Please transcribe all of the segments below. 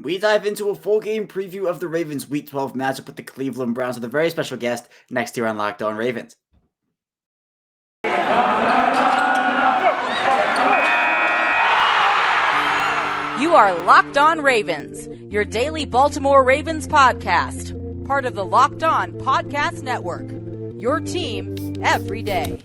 We dive into a full game preview of the Ravens Week 12 matchup with the Cleveland Browns with a very special guest next here on Locked On Ravens. You are Locked On Ravens, your daily Baltimore Ravens podcast, part of the Locked On Podcast Network, your team every day.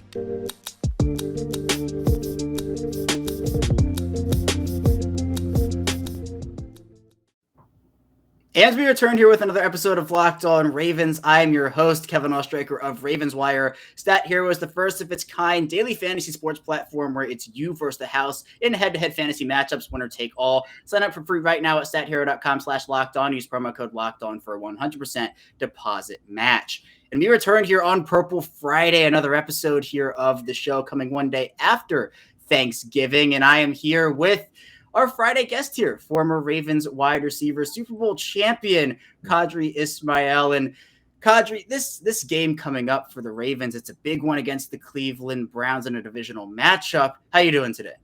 As we return here with another episode of Locked On Ravens, I am your host, Kevin Ostraker of Ravens Wire. Stat Hero is the first of its kind daily fantasy sports platform where it's you versus the house in head-to-head fantasy matchups, winner take all. Sign up for free right now at stathero.com/lockedon. Use promo code LOCKEDON for a 100% deposit match. And we returned here on Purple Friday, another episode here of the show coming one day after Thanksgiving. And I am here with our Friday guest here, former Ravens wide receiver, Super Bowl champion, Qadry Ismail. And Qadry, this game coming up for the Ravens, it's a big one against the Cleveland Browns in a divisional matchup. How you doing today?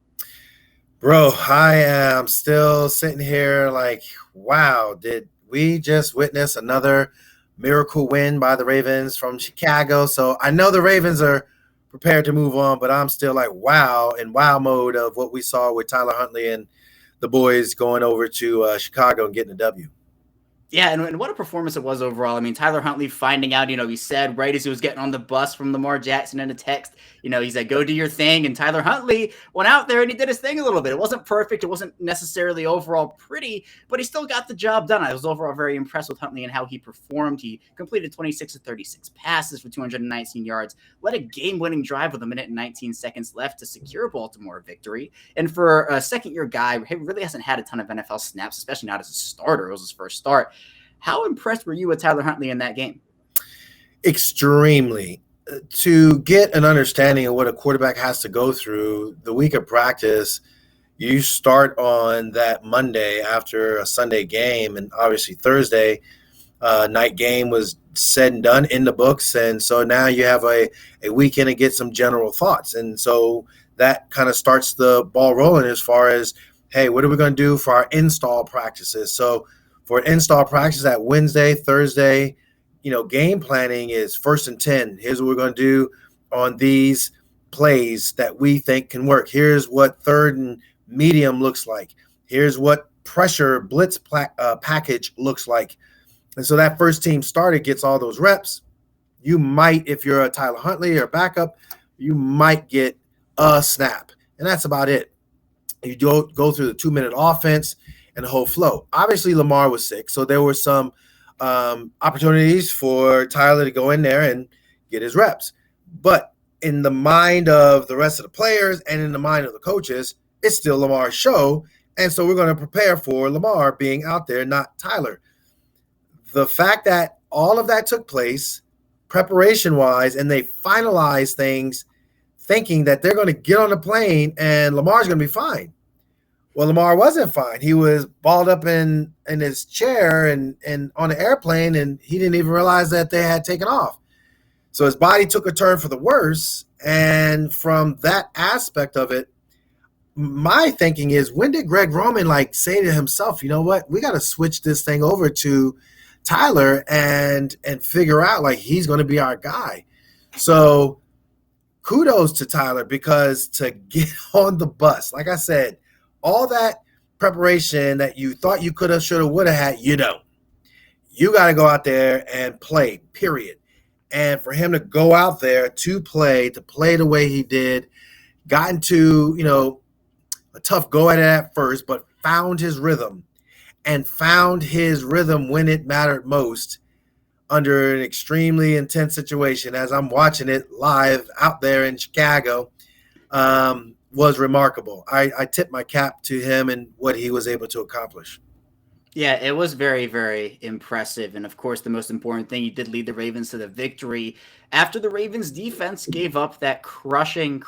Bro, I am still sitting here like, wow, did we just witness another miracle win by the Ravens from Chicago? So I know the Ravens are prepared to move on, but I'm still like, wow, in wow mode of what we saw with Tyler Huntley and the boys going over to Chicago and getting a W. Yeah, and what a performance it was overall. I mean, Tyler Huntley finding out, he said right as he was getting on the bus from Lamar Jackson in a text, he said, go do your thing. And Tyler Huntley went out there and he did his thing a little bit. It wasn't perfect. It wasn't necessarily overall pretty, but he still got the job done. I was overall very impressed with Huntley and how he performed. He completed 26 of 36 passes for 219 yards, led a game-winning drive with a minute and 19 seconds left to secure a Baltimore victory. And for a second-year guy, he really hasn't had a ton of NFL snaps, especially not as a starter. It was his first start. How impressed were you with Tyler Huntley in that game? Extremely. To get an understanding of what a quarterback has to go through, the week of practice, you start on that Monday after a Sunday game, and obviously Thursday night game was said and done in the books, and so now you have a weekend to get some general thoughts. And so that kind of starts the ball rolling as far as, hey, what are we going to do for our install practices? So for install practice that Wednesday, Thursday, game planning is 1st and 10. Here's what we're going to do on these plays that we think can work. Here's what third and medium looks like. Here's what pressure blitz package looks like. And so that first team starter gets all those reps. You might, if you're a Tyler Huntley or backup, you might get a snap. And that's about it. You don't go through the 2-minute offense and the whole flow. Obviously, Lamar was sick, so there were some opportunities for Tyler to go in there and get his reps. But in the mind of the rest of the players and in the mind of the coaches, it's still Lamar's show, and so we're going to prepare for Lamar being out there, not Tyler. The fact that all of that took place preparation-wise, and they finalized things thinking that they're going to get on the plane and Lamar's going to be fine. Well, Lamar wasn't fine. He was balled up in his chair and on the airplane, and he didn't even realize that they had taken off. So his body took a turn for the worse. And from that aspect of it, my thinking is, when did Greg Roman say to himself, you know what, we got to switch this thing over to Tyler and figure out he's going to be our guy. So kudos to Tyler, because to get on the bus, like I said, all that preparation that you thought you could have, should have, would have had, you don't. You got to go out there and play, period. And for him to go out there to play the way he did, got into, a tough go at it at first, but found his rhythm when it mattered most under an extremely intense situation, as I'm watching it live out there in Chicago, was remarkable. I tip my cap to him and what he was able to accomplish. Yeah, it was very, very impressive. And of course, the most important thing, he did lead the Ravens to the victory. after the Ravens defense gave up that crushing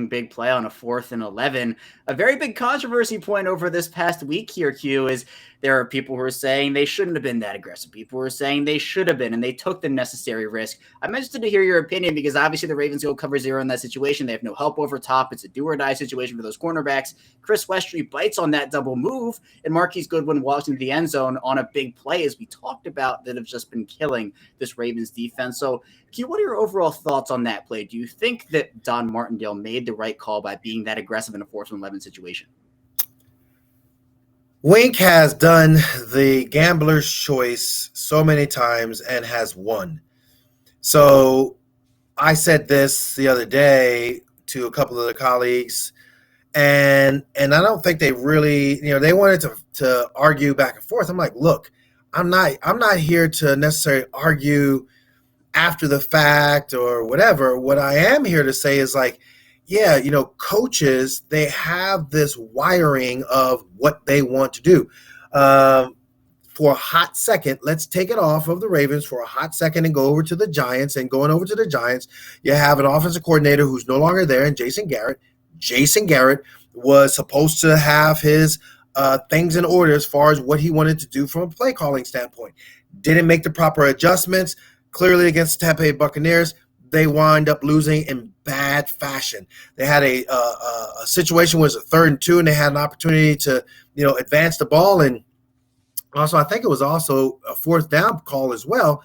big play on a 4th and 11. A very big controversy point over this past week here, Q, is there are people who are saying they shouldn't have been that aggressive. People who are saying they should have been, and they took the necessary risk. I'm interested to hear your opinion because obviously the Ravens go cover 0 in that situation. They have no help over top. It's a do or die situation for those cornerbacks. Chris Westry bites on that double move, and Marquise Goodwin walks into the end zone on a big play, as we talked about, that have just been killing this Ravens defense. So, Q, what are your overall thoughts on that play? Do you think that Don Martindale made the right call by being that aggressive in a 4th and 11 situation? Wink has done the gambler's choice so many times and has won. So I said this the other day to a couple of the colleagues, and I don't think they really, they wanted to argue back and forth. I'm like, look, I'm not here to necessarily argue after the fact or whatever. What I am here to say is like, yeah, coaches, they have this wiring of what they want to do. For a hot second, let's take it off of the Ravens for a hot second and go over to the Giants. And going over to the Giants, you have an offensive coordinator who's no longer there, and Jason Garrett. Jason Garrett was supposed to have his things in order as far as what he wanted to do from a play calling standpoint. Didn't make the proper adjustments. Clearly against the Tampa Bay Buccaneers, they wind up losing in bad fashion. They had a situation where it was a 3rd and 2, and they had an opportunity to, advance the ball. And also, I think it was also a 4th down call as well.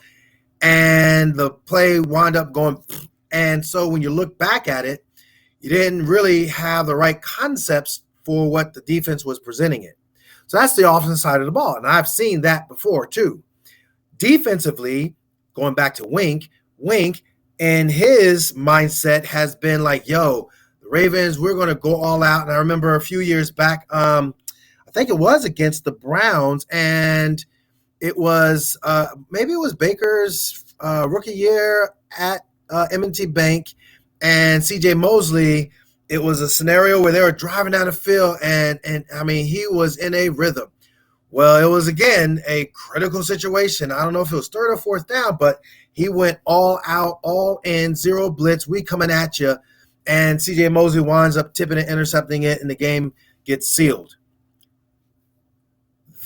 And the play wound up going. And so when you look back at it, you didn't really have the right concepts for what the defense was presenting it. So that's the offensive side of the ball. And I've seen that before too. Defensively, going back to Wink and his mindset has been like, yo, the Ravens, we're going to go all out. And I remember a few years back, I think it was against the Browns, and it was maybe it was Baker's rookie year at M&T Bank, and C.J. Mosley. It was a scenario where they were driving down the field, and I mean, he was in a rhythm. Well, it was, again, a critical situation. I don't know if it was 3rd or 4th down, but he went all out, all in, 0 blitz. We coming at you. And C.J. Mosley winds up tipping it, intercepting it, and the game gets sealed.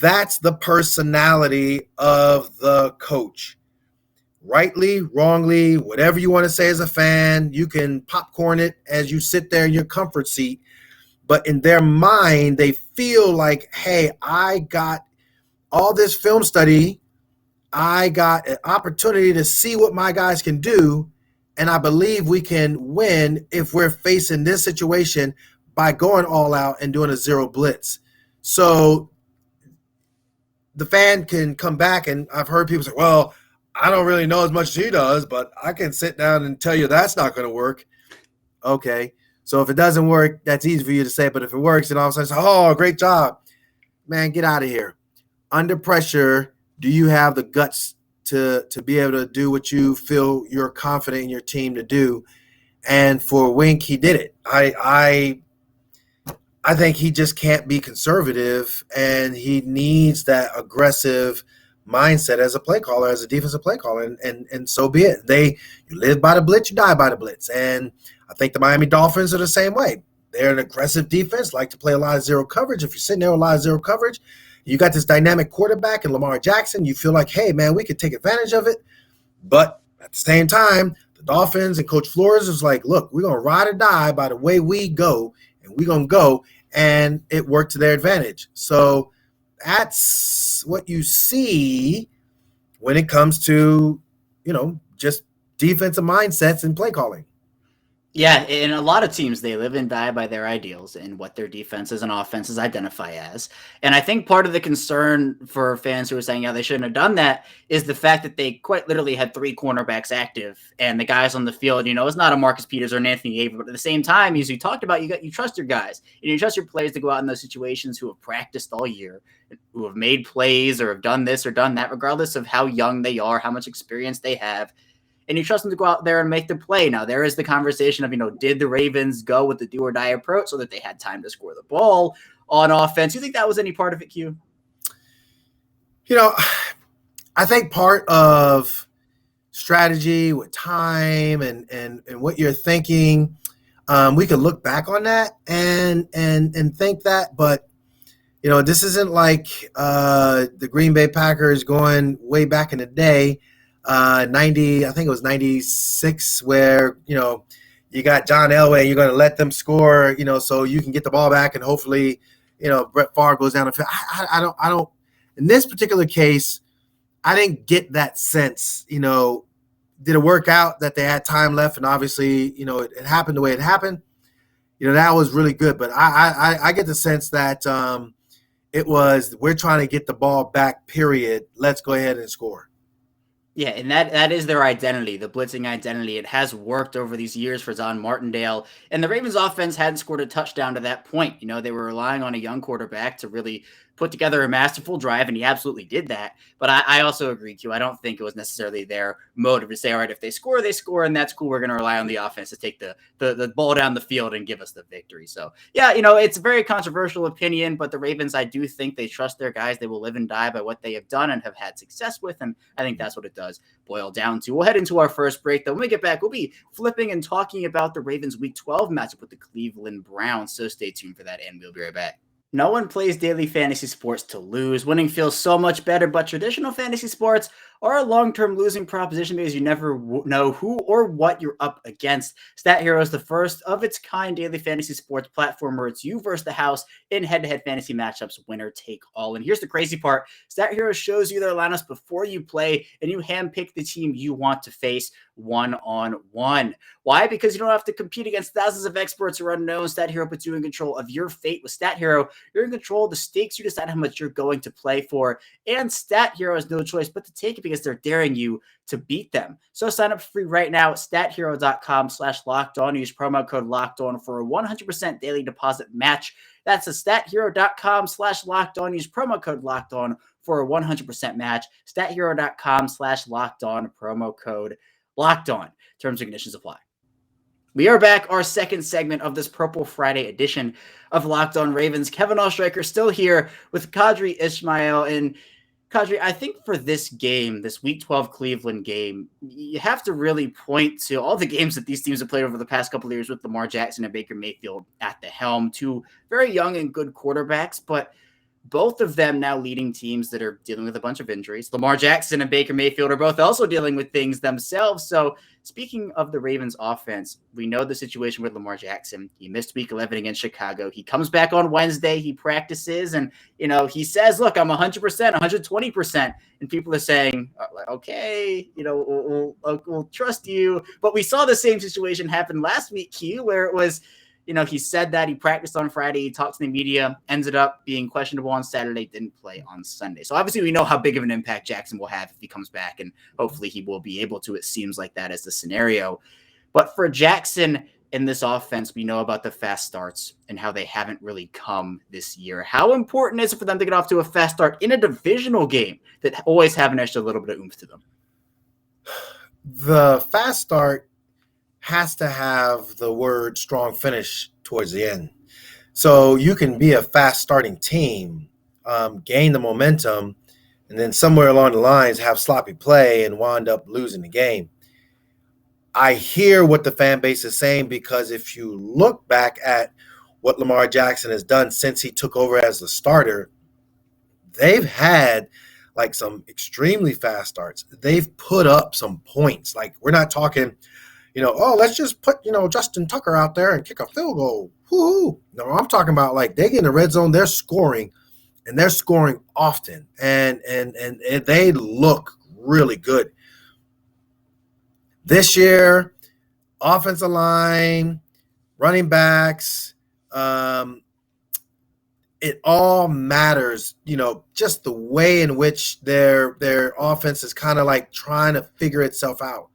That's the personality of the coach. Rightly, wrongly, whatever you want to say as a fan, you can popcorn it as you sit there in your comfort seat. But in their mind, they feel like, hey, I got all this film study. I got an opportunity to see what my guys can do. And I believe we can win if we're facing this situation by going all out and doing a 0 blitz. So the fan can come back, and I've heard people say, well, I don't really know as much as he does, but I can sit down and tell you that's not going to work. Okay. So if it doesn't work, that's easy for you to say. But if it works, then all of a sudden, oh, great job. Man, get out of here. Under pressure, do you have the guts to be able to do what you feel you're confident in your team to do? And for Wink, he did it. I think he just can't be conservative, and he needs that aggressive mindset as a play caller, as a defensive play caller, and so be it. You live by the blitz, you die by the blitz. And I think the Miami Dolphins are the same way. They're an aggressive defense, like to play a lot of 0 coverage. If you're sitting there with a lot of 0 coverage, you got this dynamic quarterback in Lamar Jackson, you feel like, hey, man, we could take advantage of it. But at the same time, the Dolphins and Coach Flores is like, look, we're going to ride or die by the way we go, and we're going to go, and it worked to their advantage. So that's what you see when it comes to, just defensive mindsets and play calling. Yeah, and a lot of teams, they live and die by their ideals and what their defenses and offenses identify as. And I think part of the concern for fans who are saying, yeah, they shouldn't have done that, is the fact that they quite literally had 3 cornerbacks active, and the guys on the field, it's not a Marcus Peters or an Anthony Aver, but at the same time, as you talked about, you trust your guys, and you trust your players to go out in those situations who have practiced all year, who have made plays or have done this or done that, regardless of how young they are, how much experience they have. And you trust them to go out there and make the play. Now, there is the conversation of, did the Ravens go with the do-or-die approach so that they had time to score the ball on offense? You think that was any part of it, Q? I think part of strategy, with time, and what you're thinking, we could look back on that and think that. But this isn't like the Green Bay Packers going way back in the day, 90. I think it was 96, where you got John Elway. You're going to let them score, so you can get the ball back, and hopefully, Brett Favre goes down the field. I don't. In this particular case, I didn't get that sense. Did it work out that they had time left, and obviously, it happened the way it happened. That was really good. But I get the sense that it was, we're trying to get the ball back, period. Let's go ahead and score. Yeah, and that is their identity, the blitzing identity. It has worked over these years for Don Martindale, and the Ravens offense hadn't scored a touchdown to that point. They were relying on a young quarterback to really put together a masterful drive, and he absolutely did that. But I also agree, Q. I don't think it was necessarily their motive to say, all right, if they score, they score, and that's cool. We're going to rely on the offense to take the ball down the field and give us the victory. So, yeah, it's a very controversial opinion, but the Ravens, I do think they trust their guys. They will live and die by what they have done and have had success with, and I think that's what it does boil down to. We'll head into our first break, though. When we get back, we'll be flipping and talking about the Ravens Week 12 matchup with the Cleveland Browns, so stay tuned for that, and we'll be right back. No one plays daily fantasy sports to lose. Winning feels so much better, but traditional fantasy sports are a long-term losing proposition because you never know who or what you're up against. Stat Hero is the first of its kind daily fantasy sports platform where it's you versus the house in head-to-head fantasy matchups, winner take all. And here's the crazy part. Stat Hero shows you their lineups before you play, and you handpick the team you want to face one-on-one. Why? Because you don't have to compete against thousands of experts or unknowns. Stat Hero puts you in control of your fate. With Stat Hero, you're in control of the stakes. You decide how much you're going to play for. And Stat Hero has no choice but to take it because they're daring you to beat them. So sign up free right now at stathero.com/lockedon. Use promo code lockedon for a 100% daily deposit match. That's a stathero.com/lockedon. Use promo code lockedon for a 100% match. stathero.com/lockedon, promo code lockedon. Terms and conditions apply. We are back, our second segment of this Purple Friday edition of Locked On Ravens. Kevin Oestreicher still here with Qadry Ismail. And Qadry, I think for this game, this Week 12 Cleveland game, you have to really point to all the games that these teams have played over the past couple of years with Lamar Jackson and Baker Mayfield at the helm. Two very young and good quarterbacks, but both of them now leading teams that are dealing with a bunch of injuries. Lamar Jackson and Baker Mayfield are both also dealing with things themselves. So speaking of the Ravens offense, we know the situation with Lamar Jackson. He missed Week 11 against Chicago. He comes back on Wednesday. He practices and, he says, look, I'm 100%, 120%. And people are saying, okay, we'll trust you. But we saw the same situation happen last week, Q, where it was, he said that he practiced on Friday, he talked to the media, ended up being questionable on Saturday, didn't play on Sunday. So obviously we know how big of an impact Jackson will have if he comes back, and hopefully he will be able to. It seems like that is the scenario. But for Jackson in this offense, we know about the fast starts and how they haven't really come this year. How important is it for them to get off to a fast start in a divisional game that always have an extra little bit of oomph to them? The fast start has to have the word strong finish towards the end. So you can be a fast starting team, gain the momentum, and then somewhere along the lines have sloppy play and wind up losing the game. I hear what the fan base is saying, because if you look back at what Lamar Jackson has done since he took over as the starter, they've had like some extremely fast starts. They've put up some points. Like, we're not talking let's just put, Justin Tucker out there and kick a field goal. Woo-hoo. No, I'm talking about like they get in the red zone, they're scoring, and they're scoring often. And they look really good. This year, offensive line, running backs, it all matters, just the way in which their offense is kind of like trying to figure itself out.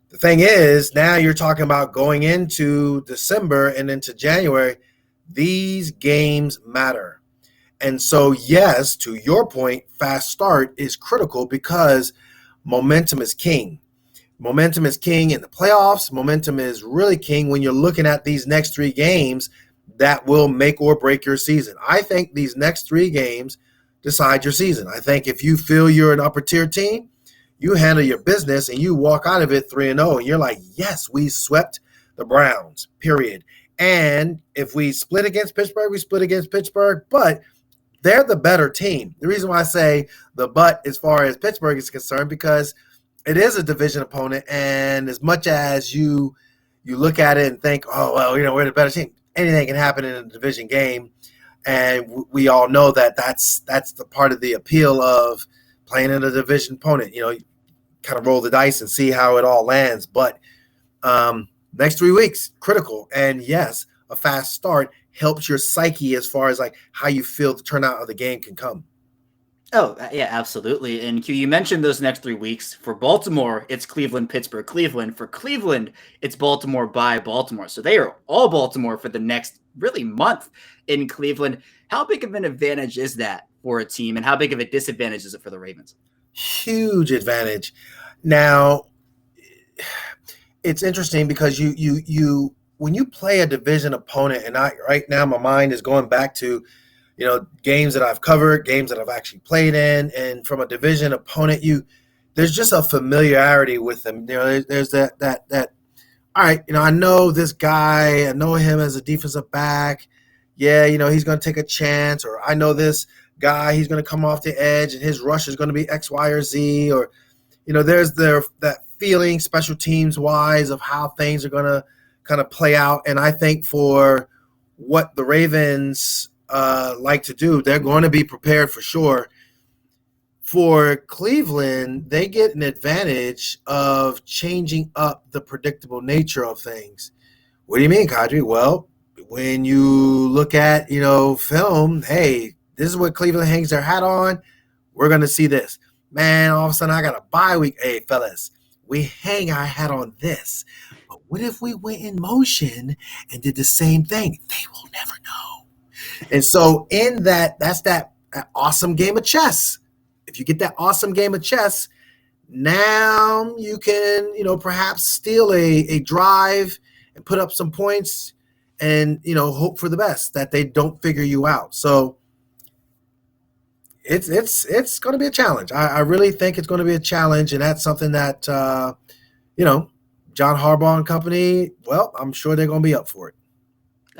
The thing is, now you're talking about going into December and into January. These games matter. And so, yes, to your point, fast start is critical because momentum is king. Momentum is king in the playoffs. Momentum is really king when you're looking at these next three games that will make or break your season. I think these next three games decide your season. I think if you feel you're an upper tier team, you handle your business and you walk out of it 3-0, and you're like, yes, we swept the Browns, period. And if we split against Pittsburgh, we split against Pittsburgh, but they're the better team. The reason why I say the but as far as Pittsburgh is concerned, because it is a division opponent, and as much as you look at it and think, oh, well, we're the better team, anything can happen in a division game. And we all know that that's the part of the appeal of playing in a division opponent. You kind of roll the dice and see how it all lands. But next 3 weeks, critical. And yes, a fast start helps your psyche as far as like how you feel the turnout of the game can come. Oh, yeah, absolutely. And Q, you mentioned those next 3 weeks. For Baltimore, it's Cleveland, Pittsburgh, Cleveland. For Cleveland, it's Baltimore by Baltimore. So they are all Baltimore for the next really month in Cleveland. How big of an advantage is that for a team, and how big of a disadvantage is it for the Ravens? Huge advantage. Now, it's interesting because you when you play a division opponent, and right now my mind is going back to games that I've covered, games that I've actually played in, and from a division opponent, there's just a familiarity with them. There's that. All right, I know this guy. I know him as a defensive back. Yeah, he's going to take a chance. Or I know this guy. He's going to come off the edge, and his rush is going to be X, Y, or Z. Or there's that feeling, special teams wise, of how things are going to kind of play out. And I think for what the Ravens like to do, they're going to be prepared for sure. For Cleveland, they get an advantage of changing up the predictable nature of things. What do you mean, Qadry? Well, when you look at, film, hey, this is what Cleveland hangs their hat on. We're going to see this. Man, all of a sudden I got a bye week. Hey, fellas, we hang our hat on this. But what if we went in motion and did the same thing? They will never know. And so in that's that awesome game of chess. If you get that awesome game of chess, now you can, perhaps steal a drive and put up some points and, hope for the best that they don't figure you out. So it's going to be a challenge. I really think it's going to be a challenge, and that's something that, John Harbaugh and company, well, I'm sure they're going to be up for it.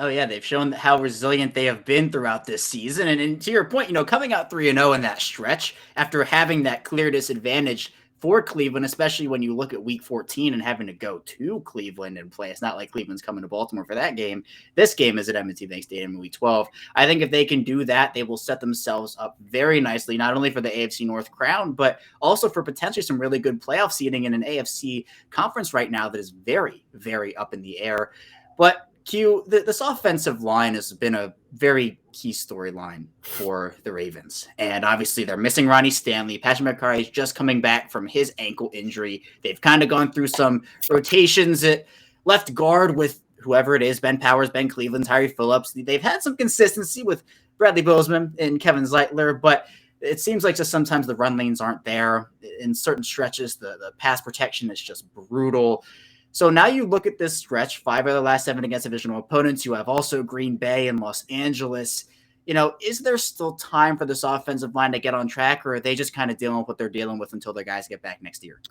Oh, yeah, they've shown how resilient they have been throughout this season. And to your point, coming out 3-0 in that stretch after having that clear disadvantage for Cleveland, especially when you look at week 14 and having to go to Cleveland and play. It's not like Cleveland's coming to Baltimore for that game. This game is at M&T Bank Stadium in week 12. I think if they can do that, they will set themselves up very nicely, not only for the AFC North crown, but also for potentially some really good playoff seeding in an AFC conference right now that is very, very up in the air. But Q, this offensive line has been a very key storyline for the Ravens. And obviously they're missing Ronnie Stanley. Patrick McCarry is just coming back from his ankle injury. They've kind of gone through some rotations at left guard with whoever it is, Ben Powers, Ben Cleveland, Tyree Phillips. They've had some consistency with Bradley Bozeman and Kevin Zeitler, but it seems like just sometimes the run lanes aren't there. In certain stretches, the pass protection is just brutal. So now you look at this stretch, 5 of the last 7 against divisional opponents. You have also Green Bay and Los Angeles. Is there still time for this offensive line to get on track, or are they just kind of dealing with what they're dealing with until their guys get back next year?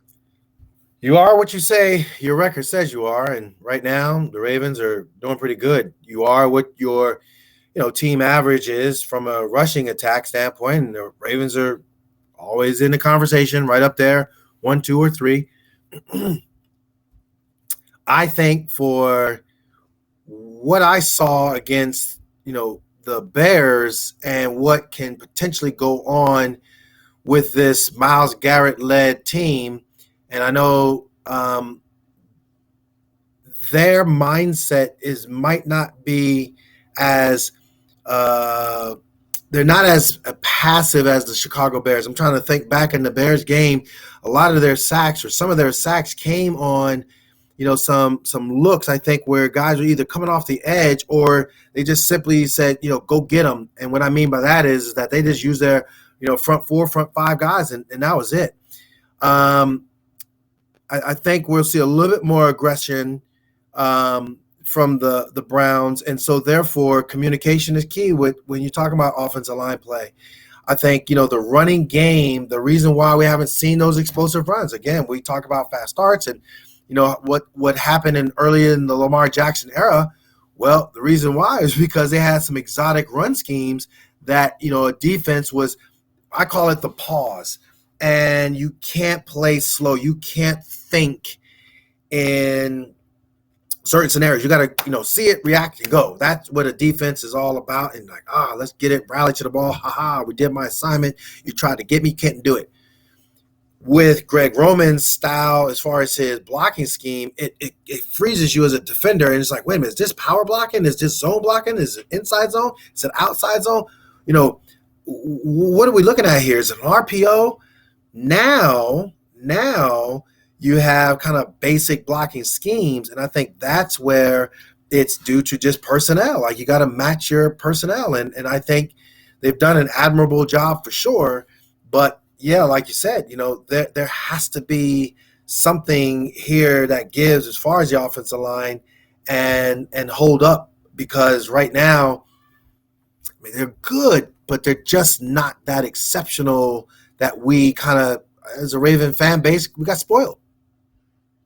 You are what you say your record says you are, and right now the Ravens are doing pretty good. You are what your team average is from a rushing attack standpoint, and the Ravens are always in the conversation, right up there, 1, 2, or 3. I think for what I saw against, the Bears and what can potentially go on with this Myles Garrett-led team, and I know their mindset might not be as they're not as passive as the Chicago Bears. I'm trying to think back in the Bears game. A lot of their sacks, or some of their sacks, came on some looks, I think, where guys were either coming off the edge or they just simply said, go get them. And what I mean by that is that they just used their, front 4, front 5 guys, and that was it. I think we'll see a little bit more aggression from the Browns. And so, therefore, communication is key when you're talking about offensive line play. I think, the running game, the reason why we haven't seen those explosive runs, again, we talk about fast starts and, what happened early in the Lamar Jackson era. Well, the reason why is because they had some exotic run schemes that, a defense was, I call it the pause. And you can't play slow. You can't think in certain scenarios. You got to, see it, react, and go. That's what a defense is all about. And let's get it, rally to the ball. We did my assignment. You tried to get me, couldn't do it. With Greg Roman's style, as far as his blocking scheme, it freezes you as a defender. And it's like, wait a minute, is this power blocking? Is this zone blocking? Is it inside zone? Is it outside zone? What are we looking at here? Is it an RPO? Now you have kind of basic blocking schemes, and I think that's where it's due to just personnel. Like, you got to match your personnel, and I think they've done an admirable job for sure. But yeah, like you said, there has to be something here that gives as far as the offensive line and hold up, because right now, I mean, they're good, but they're just not that exceptional that we kind of, as a Raven fan base, we got spoiled.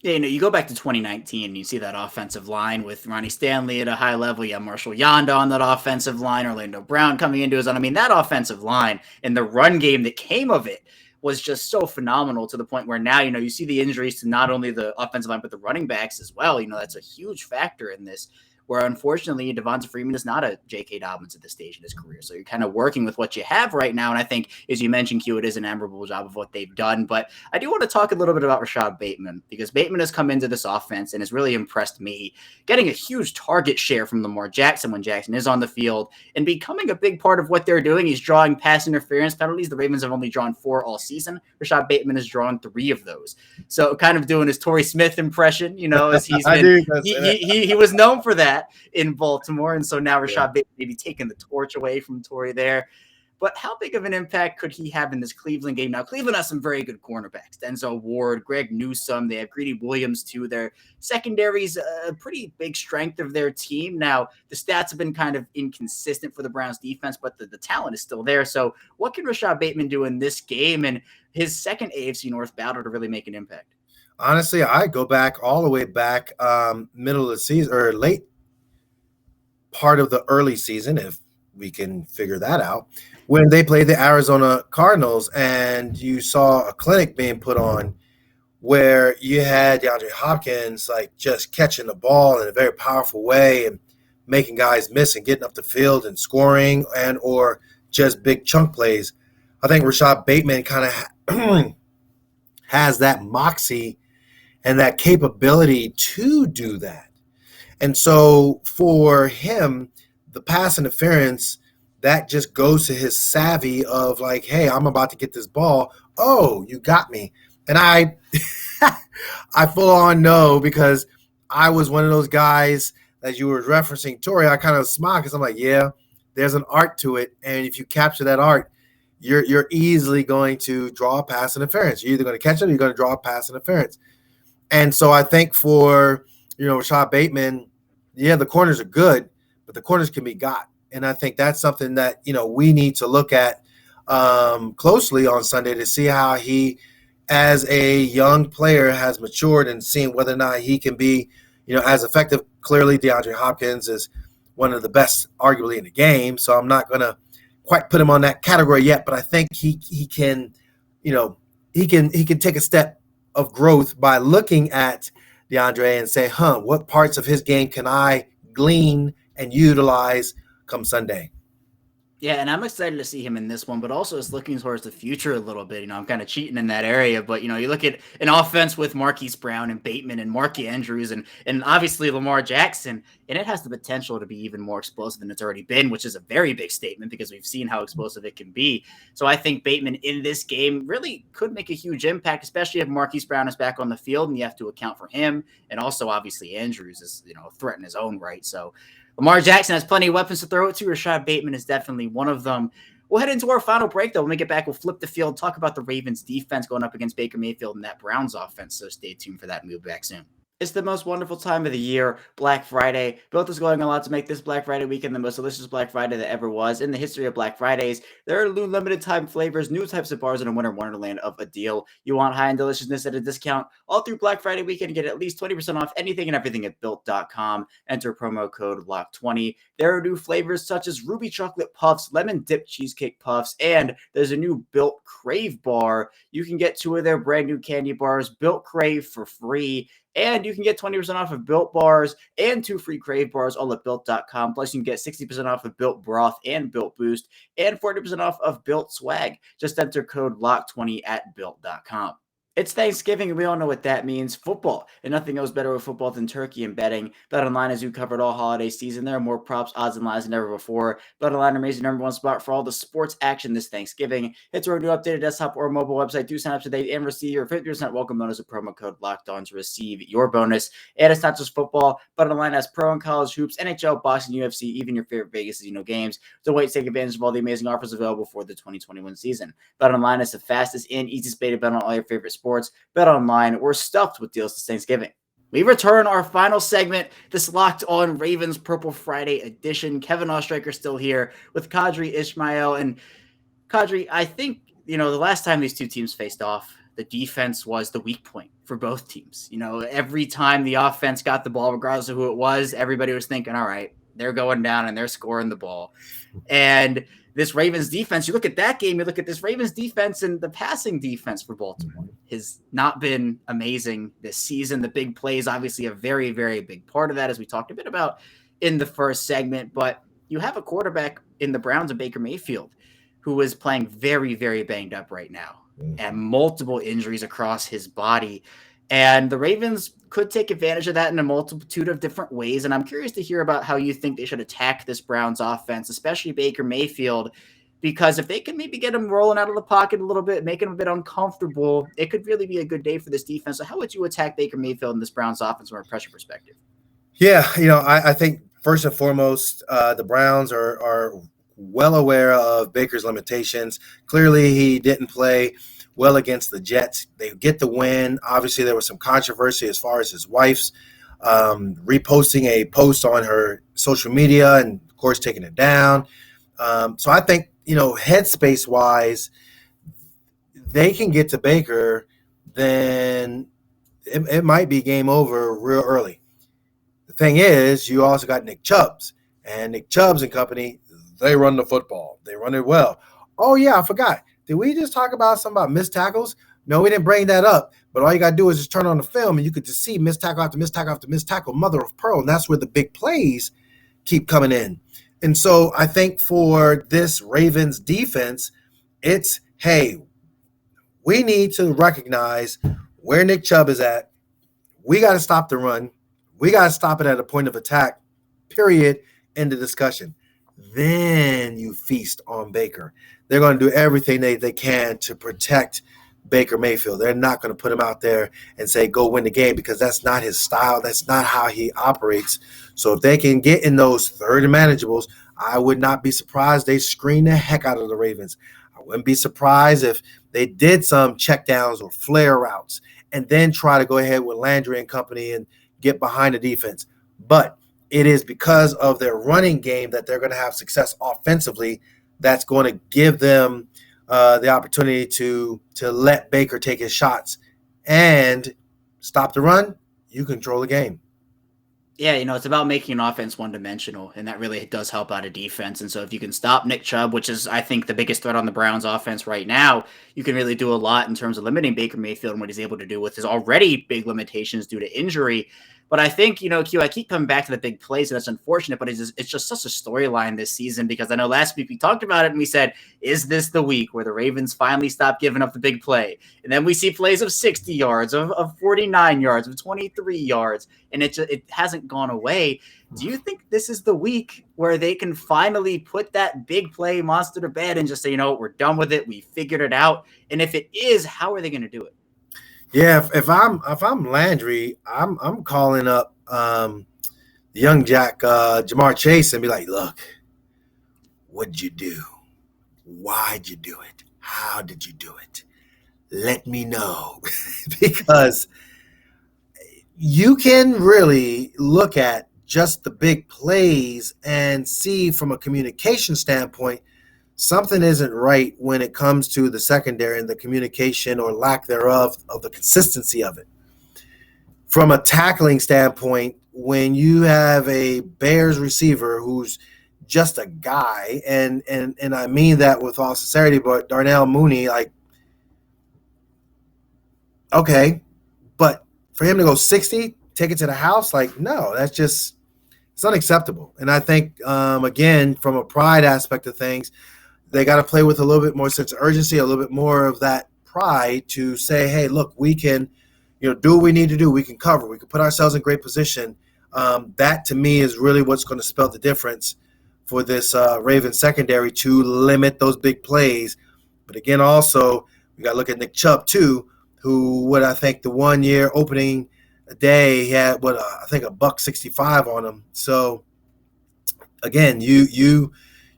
Yeah, you go back to 2019 and you see that offensive line with Ronnie Stanley at a high level. You have Marshall Yanda on that offensive line, Orlando Brown coming into his own. I mean, that offensive line and the run game that came of it was just so phenomenal, to the point where now, you see the injuries to not only the offensive line, but the running backs as well. That's a huge factor in this, where unfortunately Devonta Freeman is not a J.K. Dobbins at this stage in his career. So you're kind of working with what you have right now. And I think, as you mentioned, Q, it is an admirable job of what they've done. But I do want to talk a little bit about Rashad Bateman, because Bateman has come into this offense and has really impressed me, getting a huge target share from Lamar Jackson when Jackson is on the field and becoming a big part of what they're doing. He's drawing pass interference penalties. The Ravens have only drawn 4 all season. Rashad Bateman has drawn 3 of those. So kind of doing his Torrey Smith impression, as he's been, he was known for that in Baltimore, and so now Rashad Bateman maybe taking the torch away from Torrey there. But how big of an impact could he have in this Cleveland game? Now, Cleveland has some very good cornerbacks. Denzel Ward, Greg Newsome, they have Greedy Williams too. Their secondary's a pretty big strength of their team. Now, the stats have been kind of inconsistent for the Browns defense, but the talent is still there. So what can Rashad Bateman do in this game and his second AFC North battle to really make an impact? Honestly, I go back all the way back middle of the season, or late part of the early season, if we can figure that out, when they played the Arizona Cardinals, and you saw a clinic being put on where you had DeAndre Hopkins just catching the ball in a very powerful way and making guys miss and getting up the field and scoring, and or just big chunk plays. I think Rashad Bateman kind of has that moxie and that capability to do that. And so for him, the pass interference, that just goes to his savvy of hey, I'm about to get this ball. Oh, you got me. And I full on know, because I was one of those guys that you were referencing, Tori. I kind of smiled because I'm like, yeah, there's an art to it. And if you capture that art, you're easily going to draw a pass interference. You're either going to catch it or you're going to draw a pass interference. And so I think for, Rashad Bateman, yeah, the corners are good, but the corners can be got. And I think that's something that, we need to look at closely on Sunday to see how he, as a young player, has matured and seeing whether or not he can be, as effective. Clearly, DeAndre Hopkins is one of the best, arguably, in the game. So I'm not going to quite put him on that category yet, but I think he can, he can take a step of growth by looking at DeAndre and say, what parts of his game can I glean and utilize come Sunday? Yeah, and I'm excited to see him in this one, but also it's looking towards the future a little bit. I'm kind of cheating in that area, but, you look at an offense with Marquise Brown and Bateman and Mark Andrews and obviously Lamar Jackson, and it has the potential to be even more explosive than it's already been, which is a very big statement because we've seen how explosive it can be. So I think Bateman in this game really could make a huge impact, especially if Marquise Brown is back on the field and you have to account for him. And also, obviously, Andrews is, a threat in his own right. So Lamar Jackson has plenty of weapons to throw it to. Rashad Bateman is definitely one of them. We'll head into our final break, though. When we get back, we'll flip the field, talk about the Ravens defense going up against Baker Mayfield and that Browns offense. So stay tuned for that, and we'll be back soon. It's the most wonderful time of the year, Black Friday. Built is going a lot to make this Black Friday weekend the most delicious Black Friday that ever was. In the history of Black Fridays, there are new limited time flavors, new types of bars, and a winter wonderland of a deal. You want high-end deliciousness at a discount? All through Black Friday weekend, get at least 20% off anything and everything at Built.com. Enter promo code LOCK20. There are new flavors such as Ruby Chocolate Puffs, Lemon Dip Cheesecake Puffs, and there's a new Built Crave bar. You can get 2 of their brand new candy bars, Built Crave, for free. And you can get 20% off of Built bars and 2 free Crave bars all at Built.com. Plus, you can get 60% off of Built Broth and Built Boost and 40% off of Built Swag. Just enter code LOCK20 at Built.com. It's Thanksgiving, and we all know what that means. Football. And nothing goes better with football than turkey and betting. BetOnline has you covered all holiday season. There are more props, odds, and lines than ever before. BetOnline remains your number one spot for all the sports action this Thanksgiving. Hit our new updated desktop or mobile website. Do sign up today and receive your 50% welcome bonus with promo code LOCKEDON to receive your bonus. And it's not just football. BetOnline has pro and college hoops, NHL, boxing, UFC, even your favorite Vegas casino games. Don't wait to take advantage of all the amazing offers available for the 2021 season. BetOnline is the fastest and easiest way to bet on all your favorite sports. Bet online, we're stuffed with deals this Thanksgiving. We return our final segment, this Locked On Ravens Purple Friday edition. Kevin Ostreicher still here with Qadry Ismail. And Qadry, I think, the last time these two teams faced off, the defense was the weak point for both teams. Every time the offense got the ball, regardless of who it was, everybody was thinking, all right, they're going down and they're scoring the ball. And this Ravens defense, you look at that game, you look at this Ravens defense, and the passing defense for Baltimore has not been amazing this season. The big plays, obviously a very, very big part of that, as we talked a bit about in the first segment. But you have a quarterback in the Browns of Baker Mayfield who is playing very, very banged up right now and multiple injuries across his body. And the Ravens could take advantage of that in a multitude of different ways. And I'm curious to hear about how you think they should attack this Browns offense, especially Baker Mayfield, because if they can maybe get him rolling out of the pocket a little bit, make him a bit uncomfortable, it could really be a good day for this defense. So how would you attack Baker Mayfield in this Browns offense from a pressure perspective? Yeah, I think first and foremost, the Browns are well aware of Baker's limitations. Clearly, he didn't play well against the Jets. They get the win. Obviously, there was some controversy as far as his wife's reposting a post on her social media and, of course, taking it down. So I think, headspace-wise, they can get to Baker, then it might be game over real early. The thing is, you also got Nick Chubbs. And Nick Chubbs and company, they run the football. They run it well. Oh, yeah, I forgot. Did we just talk about something about missed tackles? No, we didn't bring that up. But all you got to do is just turn on the film, and you could just see missed tackle after missed tackle after missed tackle, mother of pearl. And that's where the big plays keep coming in. And so I think for this Ravens defense, it's, hey, we need to recognize where Nick Chubb is at. We got to stop the run. We got to stop it at a point of attack, period, end of discussion. Then you feast on Baker. They're going to do everything they can to protect Baker Mayfield. They're not going to put him out there and say, go win the game, because that's not his style. That's not how he operates. So if they can get in those third and manageables, I would not be surprised they screen the heck out of the Ravens. I wouldn't be surprised if they did some checkdowns or flare routes and then try to go ahead with Landry and company and get behind the defense. But it is because of their running game that they're going to have success offensively. That's going to give them the opportunity to let Baker take his shots and stop the run. You control the game. Yeah, it's about making an offense one-dimensional, and that really does help out a defense. And so if you can stop Nick Chubb, which is, I think, the biggest threat on the Browns offense right now, you can really do a lot in terms of limiting Baker Mayfield and what he's able to do with his already big limitations due to injury. But I think, Q, I keep coming back to the big plays, and that's unfortunate, but it's just such a storyline this season, because I know last week we talked about it and we said, is this the week where the Ravens finally stop giving up the big play? And then we see plays of 60 yards, of 49 yards, of 23 yards, and it hasn't gone away. Do you think this is the week where they can finally put that big play monster to bed and just say, we're done with it, we figured it out? And if it is, how are they going to do it? Yeah, if I'm Landry, I'm calling up the young jack Jamar Chase and be like, look, what'd you do? Why'd you do it? How did you do it? Let me know. Because You can really look at just the big plays and see from a communication standpoint something isn't right when it comes to the secondary and the communication or lack thereof of the consistency of it. From a tackling standpoint, when you have a Bears receiver who's just a guy, and I mean that with all sincerity, but Darnell Mooney, like, okay, but for him to go 60, take it to the house, like, no, that's just it's unacceptable. And I think, again, from a pride aspect of things, they got to play with a little bit more sense of urgency, a little bit more of that pride to say, hey, look, we can, do what we need to do. We can cover. We can put ourselves in great position. That, to me, is really what's going to spell the difference for this Ravens secondary to limit those big plays. But again, also, we got to look at Nick Chubb, too, who, I think the 1 year opening day, he had, I think $165 on him. So, again, you're going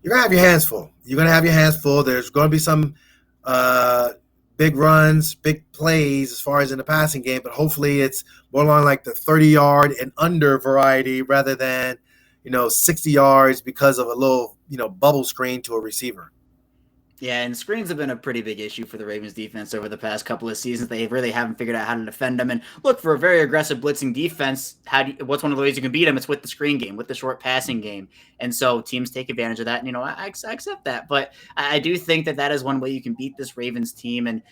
to have your hands full. You're going to have your hands full. There's going to be some big runs, big plays as far as in the passing game, but hopefully it's more along like the 30-yard and under variety rather than, 60 yards because of a little, bubble screen to a receiver. Yeah, and screens have been a pretty big issue for the Ravens defense over the past couple of seasons. They really haven't figured out how to defend them. And look, for a very aggressive blitzing defense, what's one of the ways you can beat them? It's with the screen game, with the short passing game. And so teams take advantage of that. And, I accept that. But I do think that is one way you can beat this Ravens team. And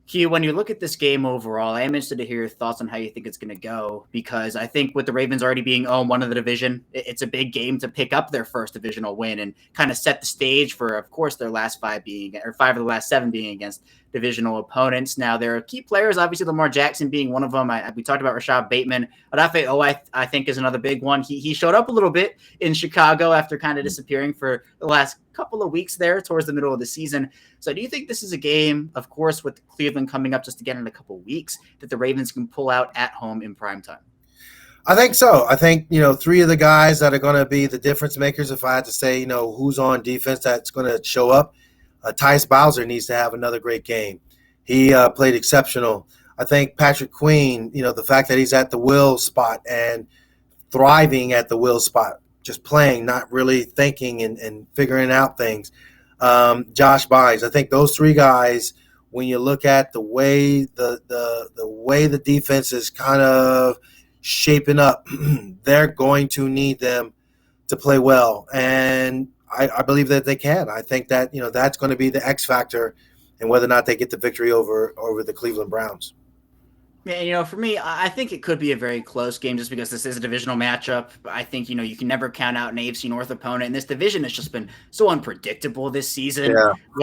Q, when you look at this game overall, I am interested to hear your thoughts on how you think it's going to go, because I think with the Ravens already being 0-1 of the division, it's a big game to pick up their first divisional win and kind of set the stage for, of course, their last 5 of the last 7 being against divisional opponents. Now, there are key players, obviously Lamar Jackson being one of them. We talked about Rashad Bateman. I think is another big one. He showed up a little bit in Chicago after kind of disappearing for the last couple of weeks there towards the middle of the season. So do you think this is a game, of course, with Cleveland coming up just again in a couple of weeks, that the Ravens can pull out at home in primetime? I think so. I think, 3 of the guys that are going to be the difference makers, if I had to say, who's on defense that's going to show up, Tyus Bowser needs to have another great game. He played exceptional. I think Patrick Queen, the fact that he's at the will spot and thriving at the will spot, just playing, not really thinking and figuring out things. Josh Bynes, I think those 3 guys, when you look at the way the way the defense is kind of shaping up, they're going to need them to play well. And I believe that they can. I think that, that's going to be the X factor in whether or not they get the victory over the Cleveland Browns. Yeah, for me, I think it could be a very close game just because this is a divisional matchup. I think, you can never count out an AFC North opponent. And this division has just been so unpredictable this season,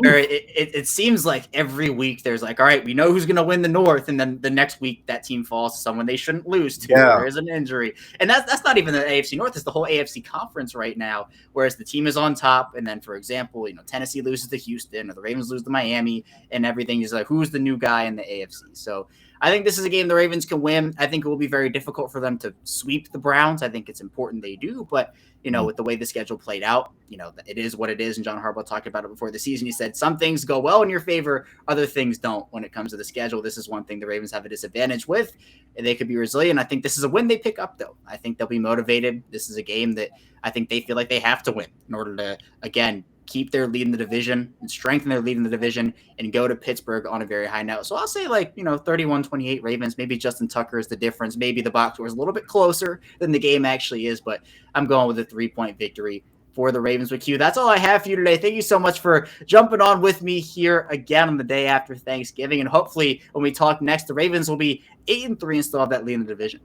where it seems like every week there's like, all right, we know who's going to win the North. And then the next week that team falls to someone they shouldn't lose to. Yeah. There's an injury. And that's not even the AFC North. It's the whole AFC conference right now, whereas the team is on top. And then, for example, Tennessee loses to Houston or the Ravens lose to Miami, and everything is like, who's the new guy in the AFC? So I think this is a game the Ravens can win. I think it will be very difficult for them to sweep the Browns. I think it's important they do, but with the way the schedule played out, it is what it is. And John Harbaugh talked about it before the season. He said some things go well in your favor, other things don't when it comes to the schedule. This is one thing the Ravens have a disadvantage with, and they could be resilient. I think this is a win they pick up, though. I think they'll be motivated. This is a game that I think they feel like they have to win in order to, again, keep their lead in the division and strengthen their lead in the division and go to Pittsburgh on a very high note. So I'll say 31-28 Ravens. Maybe Justin Tucker is the difference. Maybe the box score is a little bit closer than the game actually is, but I'm going with a 3-point victory for the Ravens with Q. That's all I have for you today. Thank you so much for jumping on with me here again on the day after Thanksgiving. And hopefully when we talk next, the Ravens will be 8-3 and still have that lead in the division.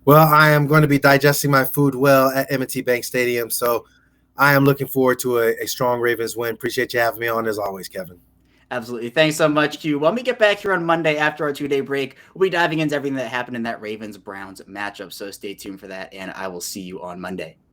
Well, I am going to be digesting my food well at M&T Bank Stadium. So I am looking forward to a strong Ravens win. Appreciate you having me on as always, Kevin. Absolutely. Thanks so much, Q. When we get back here on Monday after our 2-day break, we'll be diving into everything that happened in that Ravens-Browns matchup. So stay tuned for that, and I will see you on Monday.